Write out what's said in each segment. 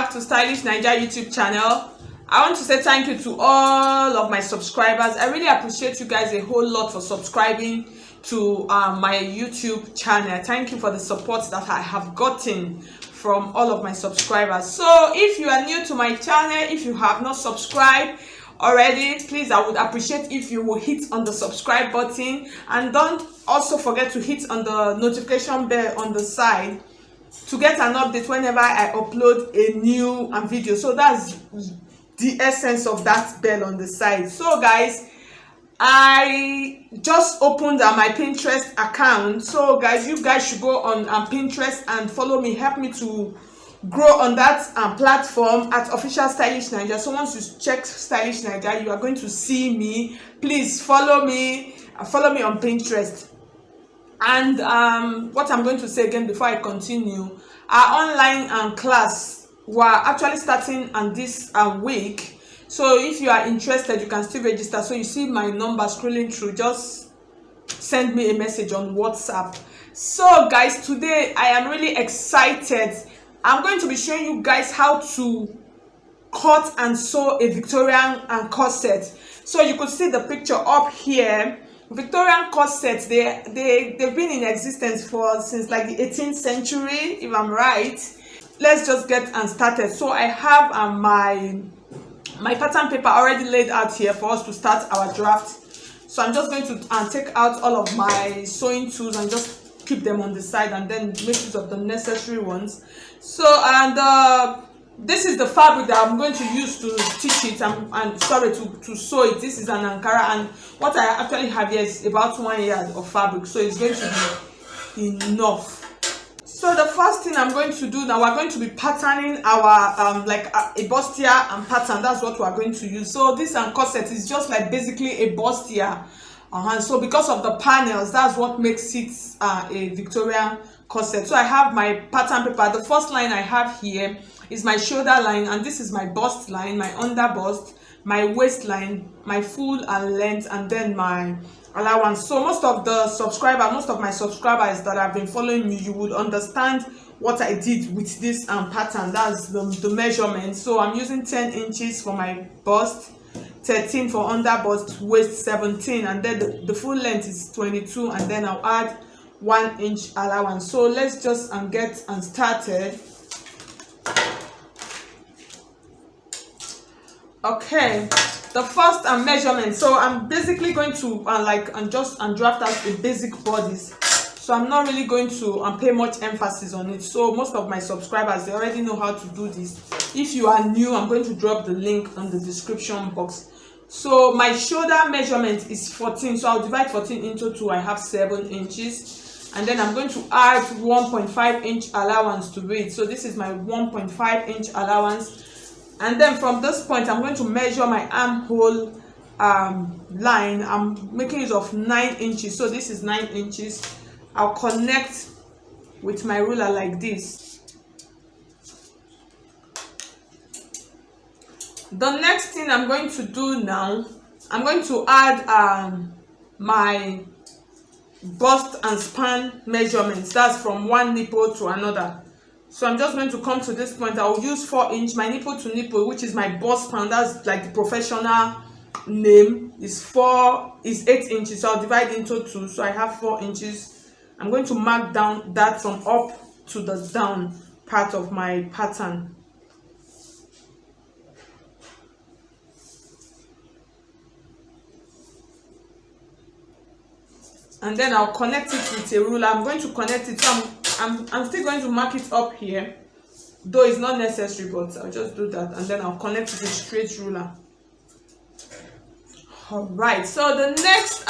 back to Stylish Naija YouTube channel. I want to say thank you to all of my subscribers. I really appreciate you guys a whole lot for subscribing to my YouTube channel. Thank you for the support that I have gotten from all of my subscribers. So if you are new to my channel, if you have not subscribed already, please, I would appreciate if you will hit on the subscribe button, and don't also forget to hit on the notification bell on the side to get an update whenever I upload a new video. So that's the essence of that bell on the side. So guys, I just opened my Pinterest account. So guys, you guys should go on Pinterest and follow me, help me to grow on that platform at official Stylish Naija. So once you check Stylish Naija, you are going to see me. Please follow me on Pinterest. And what I'm going to say again before I continue, our online class we're actually starting on this week. So if you are interested, you can still register. So you see my number scrolling through, just send me a message on WhatsApp. So guys, today I am really excited. I'm going to be showing you guys how to cut and sew a Victorian corset. So you could see the picture up here. Victorian corsets, they've been in existence since like the 18th century, if I'm right. Let's just get started. So I have my pattern paper already laid out here for us to start our draft. So I'm just going to take out all of my sewing tools and just keep them on the side, and then make use of the necessary ones. So, and this is the fabric that I'm going to use to stitch it. I'm sorry, to sew it. This is an Ankara, and what I actually have here is about 1 yard of fabric, so it's going to be enough. So the first thing I'm going to do now, we're going to be patterning our like a bustier and pattern. That's what we're going to use. So this corset is just like basically a bustier. So because of the panels, that's what makes it a Victorian corset. So I have my pattern paper. The first line I have here is my shoulder line, and this is my bust line, my under bust, my waistline, my full and length, and then my allowance. So most of my subscribers that have been following me, you would understand what I did with this pattern. That's the measurement. So I'm using 10 inches for my bust, 13 for under bust, waist 17, and then the full length is 22, and then I'll add 1 inch allowance. So let's just get started. Okay, the first measurement. So I'm basically going to draft out a basic bodice. So I'm not really going to pay much emphasis on it. So most of my subscribers, they already know how to do this. If you are new, I'm going to drop the link on the description box. So my shoulder measurement is 14. So I'll divide 14 into 2. I have 7 inches. And then I'm going to add 1.5 inch allowance to it. So this is my 1.5 inch allowance. And then from this point, I'm going to measure my armhole line. I'm making use of 9 inches. So this is 9 inches. I'll connect with my ruler like this. The next thing I'm going to do now, I'm going to add my bust and span measurements. That's from one nipple to another. So I'm just going to come to this point. I'll use 4 inch, my nipple to nipple, which is my bust span. That's like the professional name, is 8 inches. So I'll divide into 2. So I have 4 inches. I'm going to mark down that from up to the down part of my pattern. And then I'll connect it with a ruler. I'm going to connect it. So I'm still going to mark it up here, though it's not necessary, but I'll just do that. And then I'll connect it with a straight ruler. Alright, so the next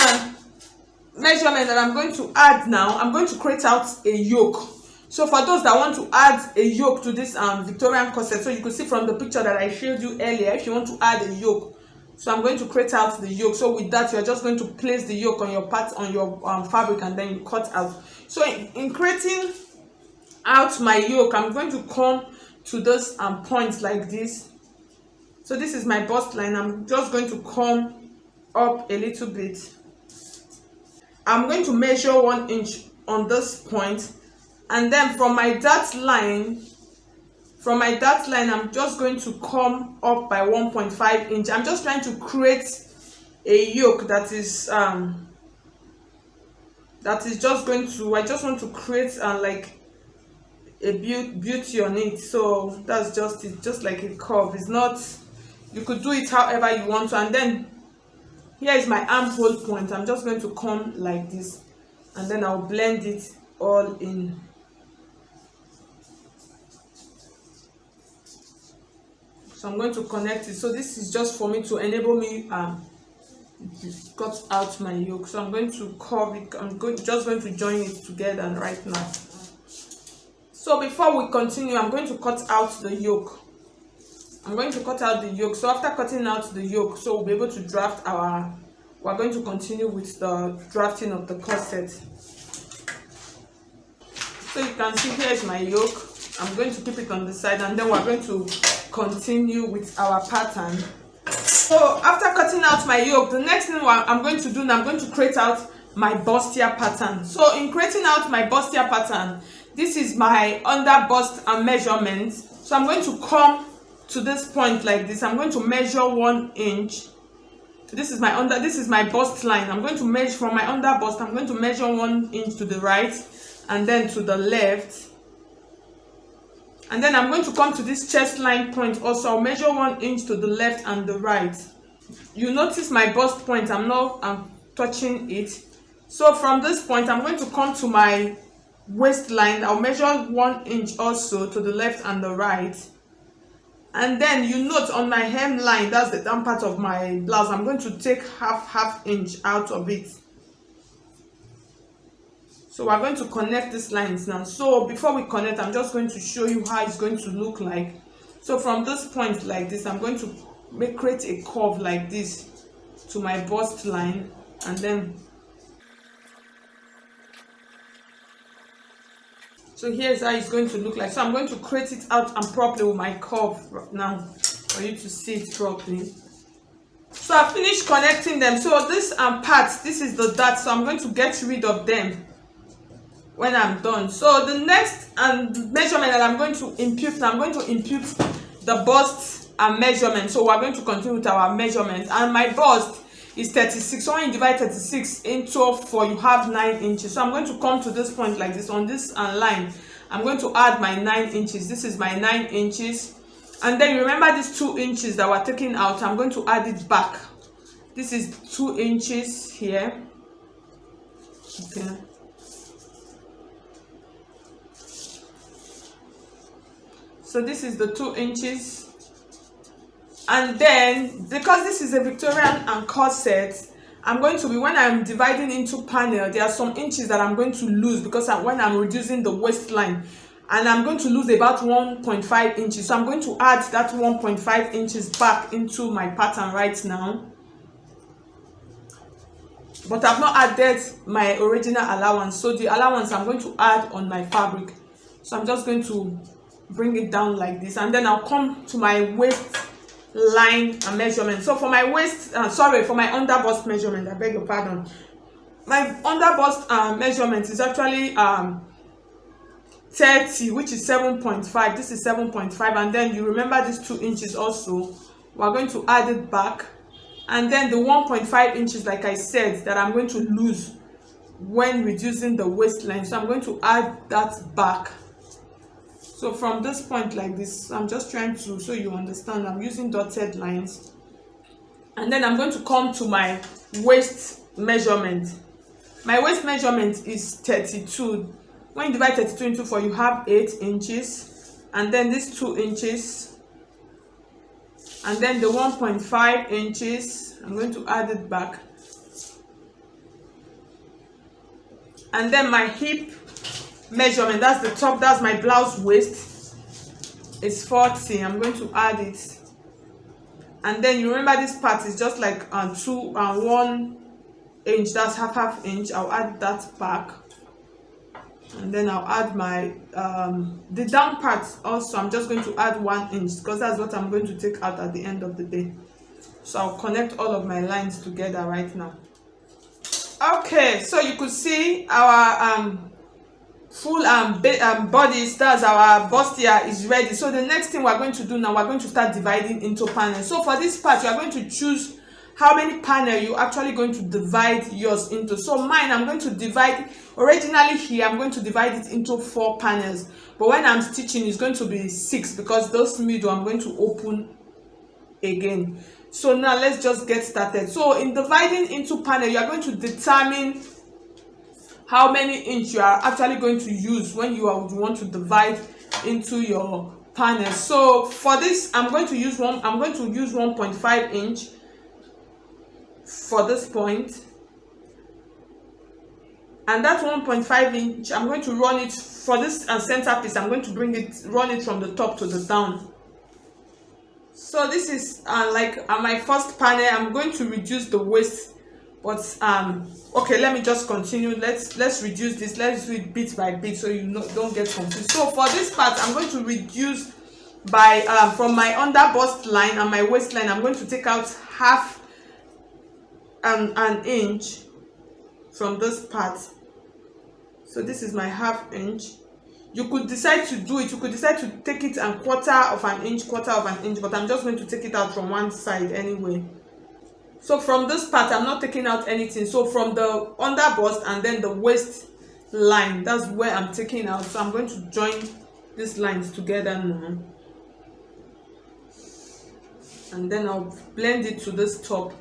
measurement that I'm going to add now, I'm going to create out a yoke. So for those that want to add a yoke to this Victorian corset, so you could see from the picture that I showed you earlier, if you want to add a yoke, so I'm going to create out the yoke. So with that, you're just going to place the yoke on your fabric, and then you cut out. So in creating out my yoke, I'm going to come to this point like this. So this is my bust line. I'm just going to come up a little bit. I'm going to measure 1 inch on this point, and then from my dart line from my dart line, I'm just going to come up by 1.5 inch. I'm just trying to create a yoke that is just going to, I just want to create like a beauty on it. So that's just it, just like a curve. It's not, you could do it however you want to. And then here is my armhole point. I'm just going to come like this, and then I'll blend it all in. So I'm going to connect it. So this is just for me to enable me cut out my yoke. So I'm going to curve it. Just going to join it together right now. So before we continue, I'm going to cut out the yoke. I'm going to cut out the yoke. So after cutting out the yoke, so we'll be able to draft our, we're going to continue with the drafting of the corset. So you can see here is my yoke. I'm going to keep it on the side, and then we're going to continue with our pattern. So after cutting out my yoke, the next thing I'm going to do now, I'm going to create out my bustier pattern. So in creating out my bustier pattern, this is my under bust and measurement. So I'm going to come to this point like this. I'm going to measure 1 inch. This is my bust line. I'm going to measure from my under bust. I'm going to measure 1 inch to the right and then to the left. And then I'm going to come to this chest line point also. I'll measure 1 inch to the left and the right. You notice my bust point, I'm touching it. So from this point, I'm going to come to my waistline. I'll measure 1 inch also to the left and the right. And then you note on my hemline, that's the down part of my blouse, I'm going to take half inch out of it. So we're going to connect these lines now. So before we connect, I'm just going to show you how it's going to look like. So from this point like this, I'm going to create a curve like this to my bust line, and then so here's how it's going to look like. So I'm going to create it out and properly with my curve now for you to see it properly. So I finished connecting them. So this parts, this is the dart, so I'm going to get rid of them when I'm done. So the next measurement that I'm going to impute, I'm going to impute the bust and measurement. So we're going to continue with our measurement, and my bust is 36. So when you divide 36 into 4, you have 9 inches. So I'm going to come to this point like this. On this line, I'm going to add my 9 inches. This is my 9 inches. And then you remember these 2 inches that we're taking out, I'm going to add it back. This is 2 inches here. Okay. So this is the 2 inches. And then, because this is a Victorian and corset, I'm going to be, when I'm dividing into panel, there are some inches that I'm going to lose because when I'm reducing the waistline, and I'm going to lose about 1.5 inches. So I'm going to add that 1.5 inches back into my pattern right now. But I've not added my original allowance. So the allowance I'm going to add on my fabric. So I'm just going to bring it down like this, and then I'll come to my waist line and measurement. So for my waist, for my under bust measurement, I beg your pardon, my under bust measurement is actually 30, which is 7.5. This is 7.5, and then you remember these 2 inches also, we're going to add it back, and then the 1.5 inches, like I said, that I'm going to lose when reducing the waistline, so I'm going to add that back. So from this point like this, I'm just trying to, so you understand, I'm using dotted lines. And then I'm going to come to my waist measurement. My waist measurement is 32. When you divide 32 into 4, you have 8 inches. And then this 2 inches. And then the 1.5 inches, I'm going to add it back. And then my hip measurement, that's the top, that's my blouse waist, it's 40. I'm going to add it, and then you remember this part is just like 2 and 1 inch, that's half inch. I'll add that back, and then I'll add my the down part also. I'm just going to add 1 inch because that's what I'm going to take out at the end of the day. So I'll connect all of my lines together right now. Okay, so you could see our full bodice, that's our bustier, is ready. So the next thing we're going to do now, we're going to start dividing into panels. So for this part, you are going to choose how many panels you actually going to divide yours into. So mine, I'm going to divide, originally here I'm going to divide it into 4 panels, but when I'm stitching it's going to be 6 because those middle I'm going to open again. So now let's just get started. So in dividing into panel, you are going to determine how many inch you are actually going to use when you want to divide into your panel. So for this, I'm going to use 1.5 inch for this point, and that 1.5 inch I'm going to run it for this centerpiece. I'm going to run it from the top to the down. So this is my first panel. I'm going to reduce the waist, but okay, let me just continue. Let's reduce this. Let's do it bit by bit so you don't get confused. So for this part, I'm going to reduce by from my under bust line and my waistline. I'm going to take out half an inch from this part. So this is my ½ inch. You could decide to do it, you could decide to take it and quarter of an inch, but I'm just going to take it out from one side anyway. So from this part, I'm not taking out anything. So from the under bust and then the waist line, that's where I'm taking out. So I'm going to join these lines together now, and then I'll blend it to this top,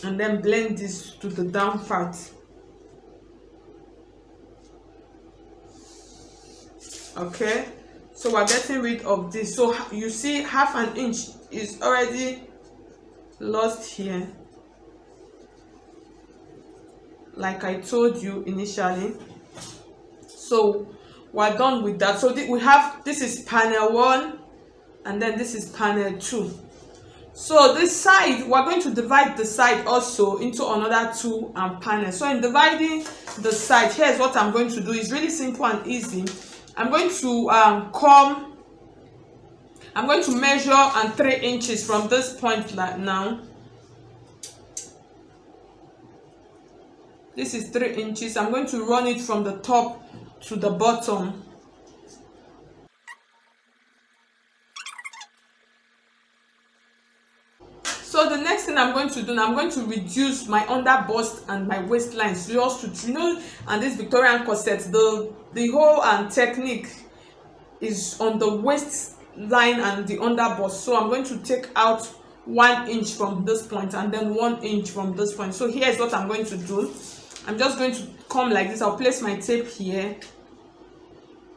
and then blend this to the down part. Okay, so we're getting rid of this. So you see ½ an inch is already lost here, like I told you initially. So we're done with that. So we have, this is panel 1 and then this is panel 2. So this side, we're going to divide the side also into another 2 panels. So in dividing the side, here's what I'm going to do. It's really simple and easy. I'm going to measure 3 inches from this point now. This is 3 inches. I'm going to run it from the top to the bottom. So the next thing I'm going to do, I'm going to reduce my under bust and my waistline just to, and this Victorian corset, the whole technique is on the waistline and the under bust. So I'm going to take out 1 inch from this point and then 1 inch from this point. So here's what I'm going to do. I'm just going to come like this. I'll place my tape here.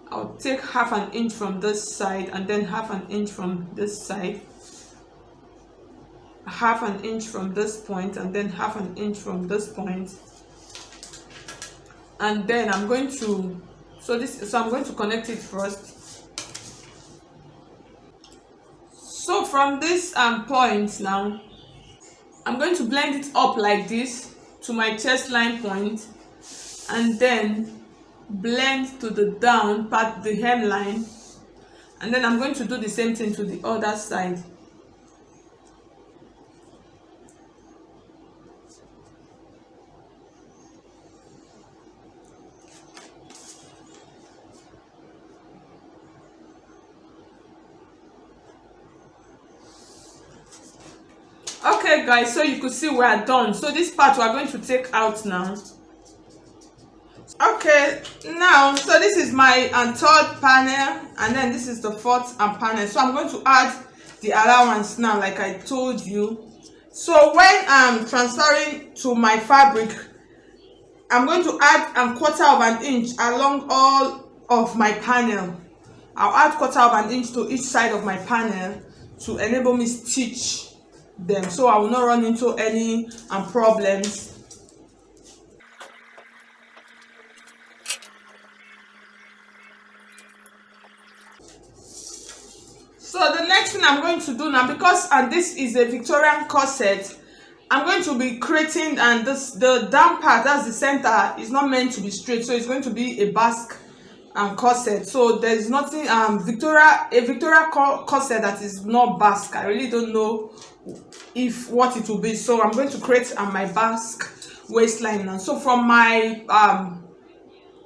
I'll take ½ an inch from this side and then ½ an inch from this side, ½ an inch from this point and then ½ an inch from this point, and then I'm going to I'm going to connect it first. So from this point now, I'm going to blend it up like this to my chest line point, and then blend to the down part, the hemline, and then I'm going to do the same thing to the other side. Okay guys, so you could see we are done. So this part we are going to take out now. Okay, now so this is my third panel, and then this is the fourth panel. So I'm going to add the allowance now, like I told you. So when I'm transferring to my fabric, I'm going to add ½ of an inch along all of my panel. I'll add ½ of an inch to each side of my panel to enable me stitch them, so I will not run into any problems. So the next thing I'm going to do now, because this is a Victorian corset, I'm going to be creating, and the down part, that's the center, is not meant to be straight, so it's going to be a basque corset. So there's nothing a Victoria corset that is not basque. I really don't know what it will be, so I'm going to create my basque waistline now. So from my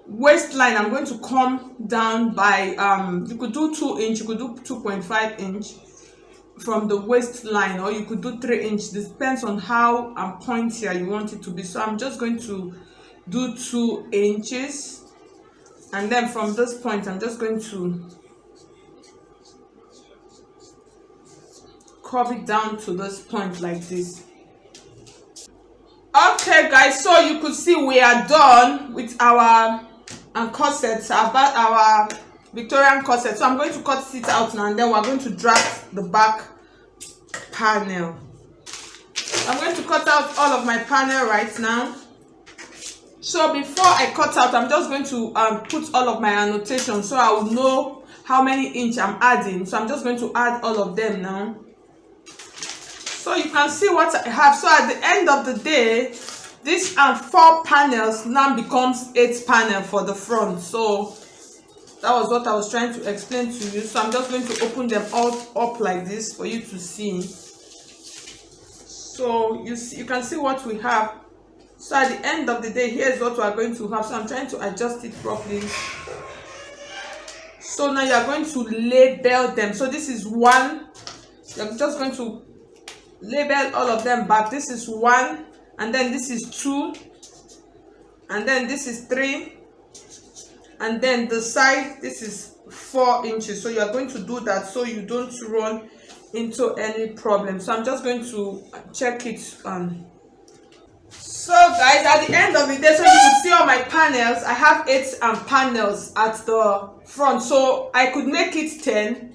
waistline, I'm going to come down by you could do 2 inch, you could do 2.5 inch from the waistline, or you could do 3 inch. This depends on how pointier you want it to be. So I'm just going to do 2 inches, and then from this point I'm just going to curve it down to this point like this. Okay guys, so you could see we are done with our corsets, about our Victorian corset. So I'm going to cut it out now, and then we're going to draft the back panel. I'm going to cut out all of my panel right now. So before I cut out, I'm just going to put all of my annotations so I will know how many inch I'm adding. So I'm just going to add all of them now, so you can see what I have. So at the end of the day, this 4 panels now becomes 8 panel for the front. So that was what I was trying to explain to you. So I'm just going to open them all up like this for you to see. So you can see what we have. So at the end of the day, here's what we are going to have. So I'm trying to adjust it properly. So now you're going to label them. So this is 1. You're just going to label all of them back. This is 1, and then this is 2, and then this is 3, and then the side, this is 4 inches. So you are going to do that so you don't run into any problem. So I'm just going to check it. So guys, at the end of the day, so you can see all my panels. I have 8 panels at the front, so I could make it 10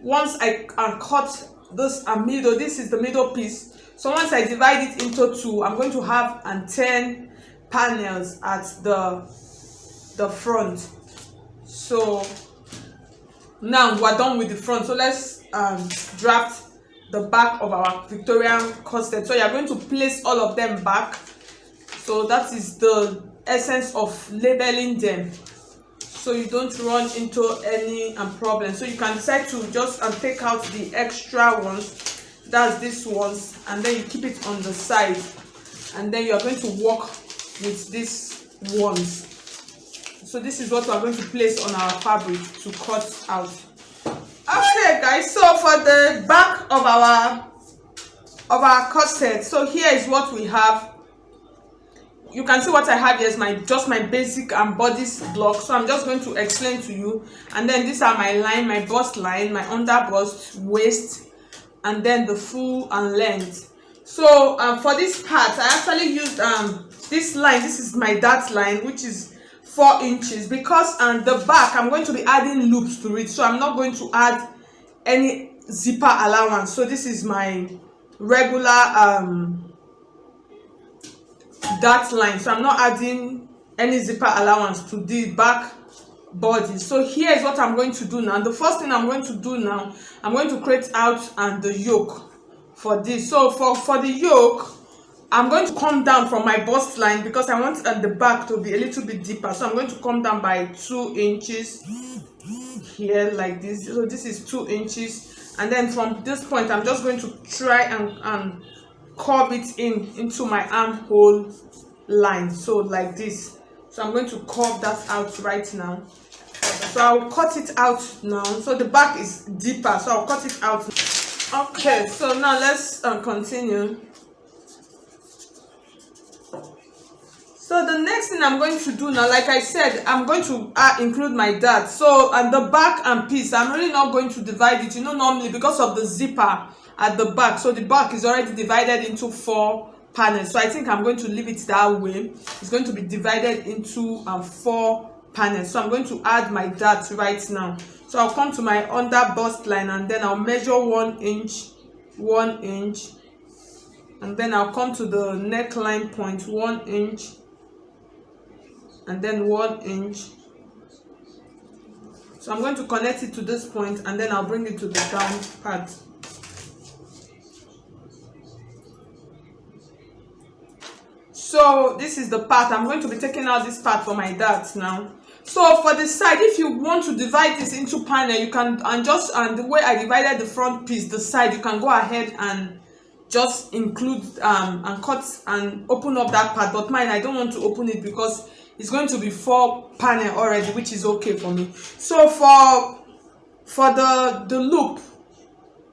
once I cut this middle. This is the middle piece. So once I divide it into 2, I'm going to have 10 panels at the front. So now we're done with the front. So let's draft the back of our Victorian corset. So you're going to place all of them back. So that is the essence of labeling them, so you don't run into any problem. So you can decide to just take out the extra ones, that's these ones, and then you keep it on the side, and then you are going to work with these ones. So this is what we are going to place on our fabric to cut out. Okay guys, so for the back of our corset, so here is what we have. You can see what I have here is just my basic bodice block. So I'm just going to explain to you, and then these are my line, my bust line, my under bust, waist, and then the full and length. So for this part, I actually used this line. This is my dart line, which is 4 inches, because the back I'm going to be adding loops to it, so I'm not going to add any zipper allowance. So this is my regular dart line, so I'm not adding any zipper allowance to the back body. So here's what I'm going to do now. The first thing I'm going to do now, I'm going to create out the yoke for this. So for the yoke, I'm going to come down from my bust line because I want the back to be a little bit deeper. So I'm going to come down by 2 inches here like this. So this is 2 inches, and then from this point I'm just going to try and curve it into my armhole line, so like this. So I'm going to curve that out right now. So I'll cut it out now. So the back is deeper, so I'll cut it out. Okay, so now let's continue. So the next thing I'm going to do now, like I said, I'm going to include my dart. So and the back piece, I'm really not going to divide it, normally because of the zipper at the back. So the back is already divided into 4 panels. So I think I'm going to leave it that way. It's going to be divided into 4 panels. So I'm going to add my dart right now. So I'll come to my under bust line, and then I'll measure 1 inch, 1 inch, and then I'll come to the neckline point, 1 inch, and then 1 inch. So I'm going to connect it to this point, and then I'll bring it to the down part. So this is the part I'm going to be taking out, this part for my darts now. So for the side, if you want to divide this into panel, you can, and the way I divided the front piece, the side, you can go ahead and just include and cut and open up that part. But mine, I don't want to open it because it's going to be 4 panel already, which is okay for me. So for the loop,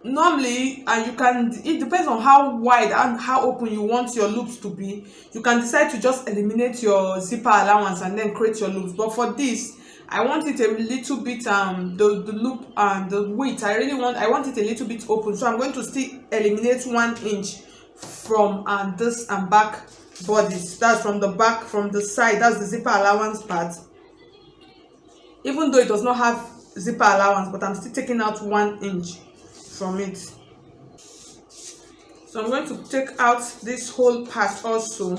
normally, and you can, it depends on how wide and how open you want your loops to be. You can decide to just eliminate your zipper allowance and then create your loops. But for this, I want it a little bit the loop and the width, I want it a little bit open, so I'm going to still eliminate 1 inch from this and back bodice. That's from the back, from the side, that's the zipper allowance part, even though it does not have zipper allowance, but I'm still taking out 1 inch from it. So I'm going to take out this whole part also.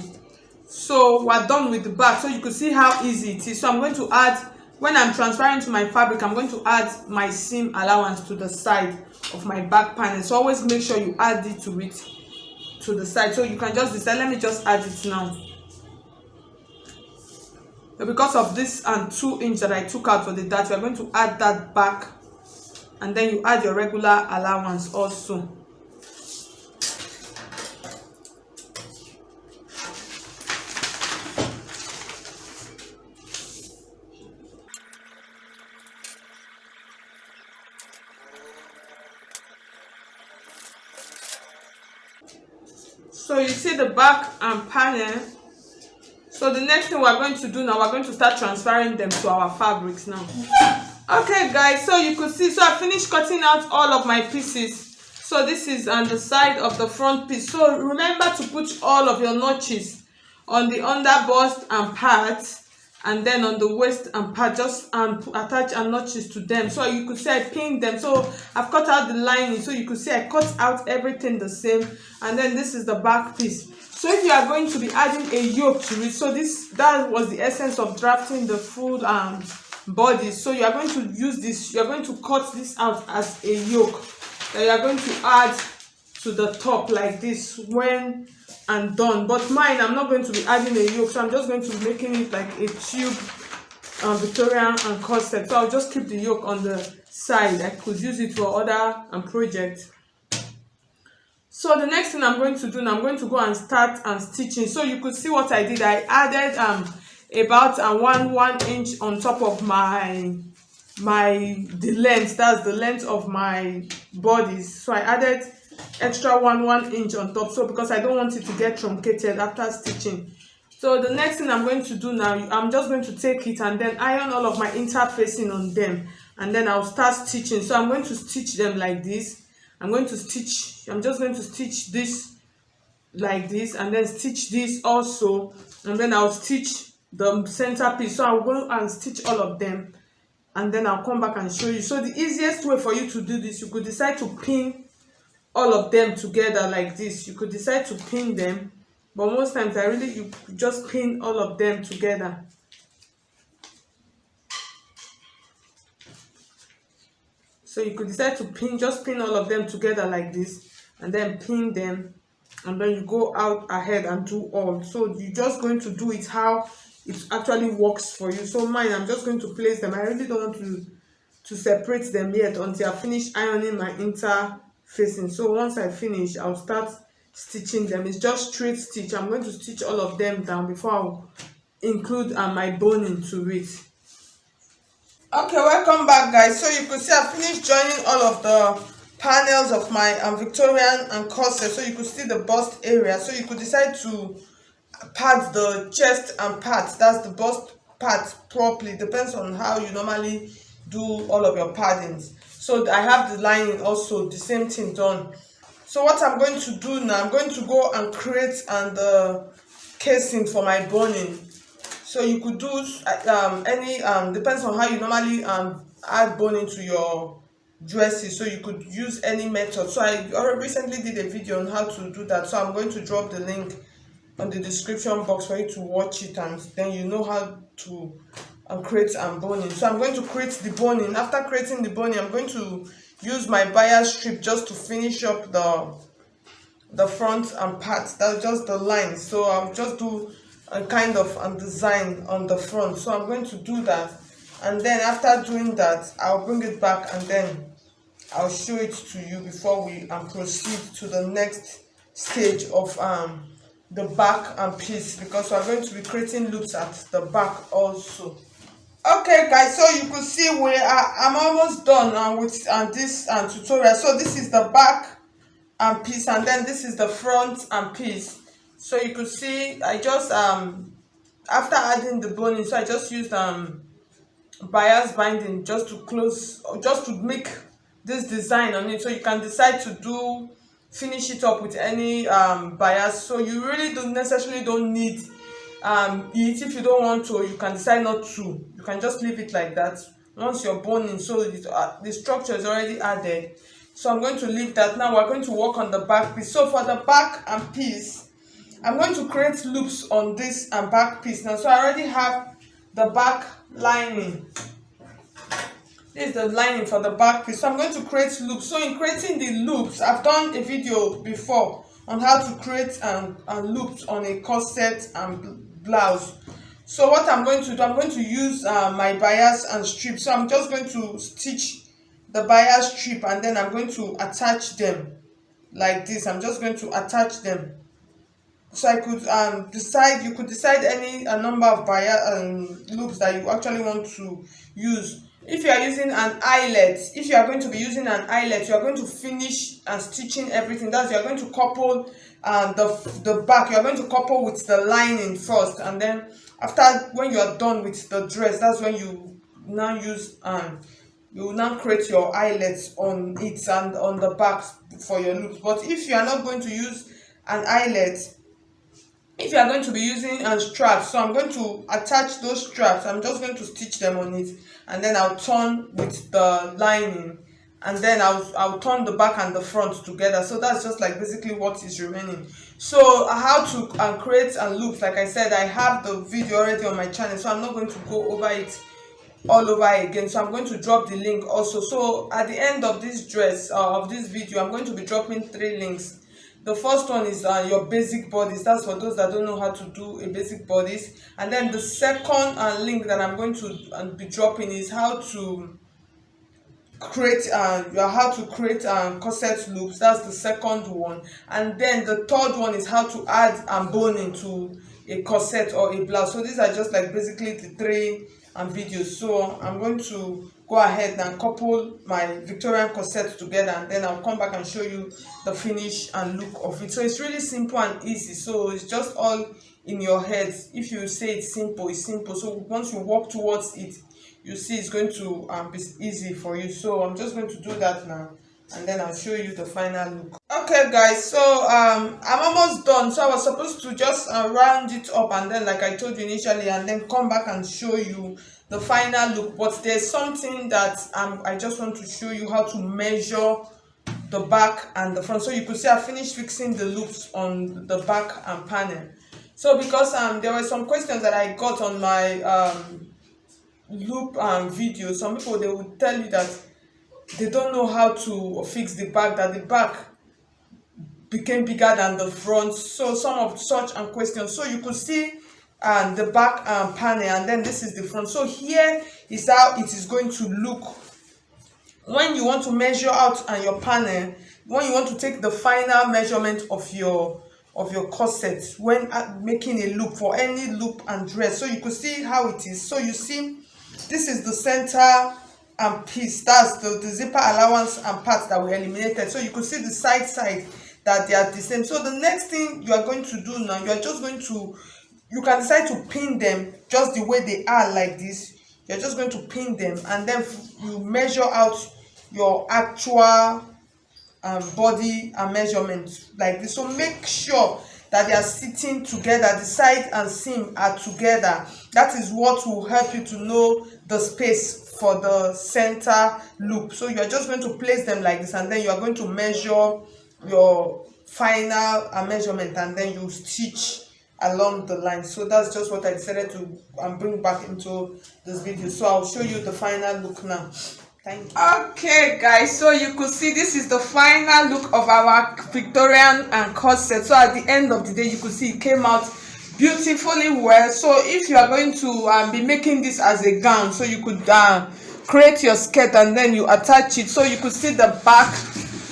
So we're done with the back, so you can see how easy it is. So I'm going to add, when I'm transferring to my fabric, I'm going to add my seam allowance to the side of my back panel. So always make sure you add it to the side. So you can just decide, let me just add it now. But because of this and 2 inch that I took out for the dart, we're going to add that back, and then you add your regular allowance also. So you see the back and panel. So the next thing we're going to do now, we're going to start transferring them to our fabrics now. Okay guys, so you could see, so I finished cutting out all of my pieces. So this is on the side of the front piece. So remember to put all of your notches on the under bust and part, and then on the waist and part, just attach and notches to them. So you could see I pinned them. So I've cut out the lining, so you could see I cut out everything the same, and then this is the back piece. So if you are going to be adding a yoke to it, so that was the essence of drafting the full body. So you are going to use this, you are going to cut this out as a yoke that you are going to add to the top like this when and done. But mine, I'm not going to be adding a yoke, so I'm just going to be making it like a tube Victorian and corset. So I'll just keep the yoke on the side. I could use it for other projects. So the next thing I'm going to do now, I'm going to go and start stitching. So you could see what I did. I added about one inch on top of the length, that's the length of my bodice. So I added extra one inch on top, so because I don't want it to get truncated after stitching. So the next thing I'm going to do now, I'm just going to take it and then iron all of my interfacing on them, and then I'll start stitching. So I'm going to stitch them like this. I'm just going to stitch this like this, and then stitch this also, and then I'll stitch the center piece. So I'll go and stitch all of them, and then I'll come back and show you. So the easiest way for you to do this, you could decide to pin all of them together like this. You could decide to pin them, but most times you just pin all of them together. So you could decide to just pin all of them together like this, and then pin them, and then you go out ahead and do all. So you're just going to do it how it actually works for you. So mine, I'm just going to place them. I really don't want to separate them yet until I finish ironing my interfacing. So once I finish, I'll start stitching them. It's just straight stitch. I'm going to stitch all of them down before I'll include my boning to it. Okay, welcome back guys. So you could see I finished joining all of the panels of my Victorian and corset. So you could see the bust area. So you could decide to pad the chest and part, that's the bust part, properly. Depends on how you normally do all of your paddings. So I have the lining also, the same thing done. So what I'm going to do now, I'm going to go and create the casing for my boning. So you could do any depends on how you normally add boning to your dresses. So you could use any method. So I recently did a video on how to do that. So I'm going to drop the link on the description box for you to watch it, and then you know how to create boning. So I'm going to create the boning. After creating the boning, I'm going to use my bias strip just to finish up the front and part. That's just the line. So I'll just do a kind of design on the front. So I'm going to do that, and then after doing that, I'll bring it back and then I'll show it to you before we proceed to the next stage of the back and piece, because we're going to be creating loops at the back also. Okay guys, so you could see I'm almost done now with this tutorial. So this is the back and piece, and then this is the front and piece. So you could see I just after adding the boning, so I just used bias binding just to close, just to make this design on it. So you can decide to finish it up with any bias. So you really don't need it. If you don't want to, you can decide not to. You can just leave it like that once you're boning, so the structure is already added. So I'm going to leave that. Now we're going to work on the back piece. So for the back and piece, I'm going to create loops on this and back piece now. So I already have the back lining. This is the lining for the back piece. So I'm going to create loops. So in creating the loops, I've done a video before on how to create loops on a corset and blouse. So what I'm going to do, I'm going to use my bias and strip. So I'm just going to stitch the bias strip, and then I'm going to attach them like this. I'm just going to attach them. So I could you could decide any number of bias loops that you actually want to use. If you are using an eyelet, if you are going to be using an eyelet, you are going to finish stitching everything. That's, you are going to couple the back. You are going to couple with the lining first, and then after, when you are done with the dress, that's when you now use you will now create your eyelets on it and on the back for your loops. But if you are not going to use an eyelet, if you are going to be using straps, so I'm going to attach those straps. I'm just going to stitch them on it, and then I'll turn with the lining, and then I'll turn the back and the front together. So that's just like basically what is remaining. So how to create loops, like I said, I have the video already on my channel, so I'm not going to go over it all over again. So I'm going to drop the link also. So at the end of this dress of this video, I'm going to be dropping 3 links. The first one is your basic bodice. That's for those that don't know how to do a basic bodice. And then the second link that I'm going to be dropping is how to create corset loops. That's the second one. And then the third one is how to add boning to a corset or a blouse. So these are just like basically the 3 videos. So I'm going to go ahead and couple my Victorian corset together, and then I'll come back and show you the finish and look of it. So it's really simple and easy. So it's just all in your head. If you say it's simple, it's simple. So once you walk towards it, you see it's going to be easy for you. So I'm just going to do that now, and then I'll show you the final look. Okay guys, so I'm almost done. So I was supposed to just round it up, and then, like I told you initially, and then come back and show you the final look. But there's something that I just want to show you, how to measure the back and the front. So you could see I finished fixing the loops on the back and panel. So because there were some questions that I got on my loop video. Some people, they would tell you that they don't know how to fix the back, that the back became bigger than the front. So some of such questions. So you could see the back panel, and then this is the front. So here is how it is going to look when you want to measure out your panel, when you want to take the final measurement of your corset when making a loop for any loop and dress. So you could see how it is. So you see, this is the center piece. That's the zipper allowance and parts that were eliminated. So you could see the side that they are the same. So the next thing you are going to do now, you are just going to, you can decide to pin them just the way they are like this. You're just going to pin them, and then you measure out your actual body and measurement like this. So make sure that they are sitting together, the side and seam are together. That is what will help you to know the space for the center loop. So you are just going to place them like this, and then you are going to measure your final measurement, and then you stitch along the line. So that's just what I decided to bring back into this video. So I'll show you the final look now. Thank you. Okay guys, so you could see this is the final look of our Victorian corset. So at the end of the day, you could see it came out beautifully well. So if you are going to be making this as a gown, so you could create your skirt and then you attach it. So you could see the back,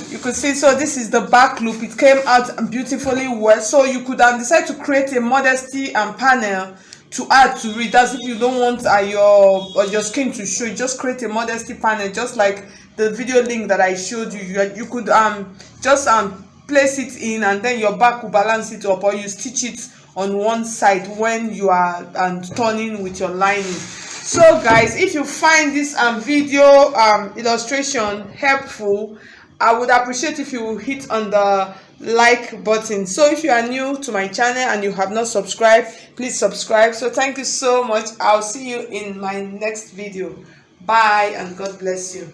you You could see, so this is the back loop. It came out beautifully well. So you could decide to create a modesty panel to add to it. That's if you don't want your skin to show. You just create a modesty panel, just like the video link that I showed you. You could just place it in, and then your back will balance it up, or you stitch it on one side when you are turning with your lining. So guys, if you find this video illustration helpful, I would appreciate if you hit on the like button. So if you are new to my channel and you have not subscribed, please subscribe. So thank you so much. I'll see you in my next video. Bye, and God bless you.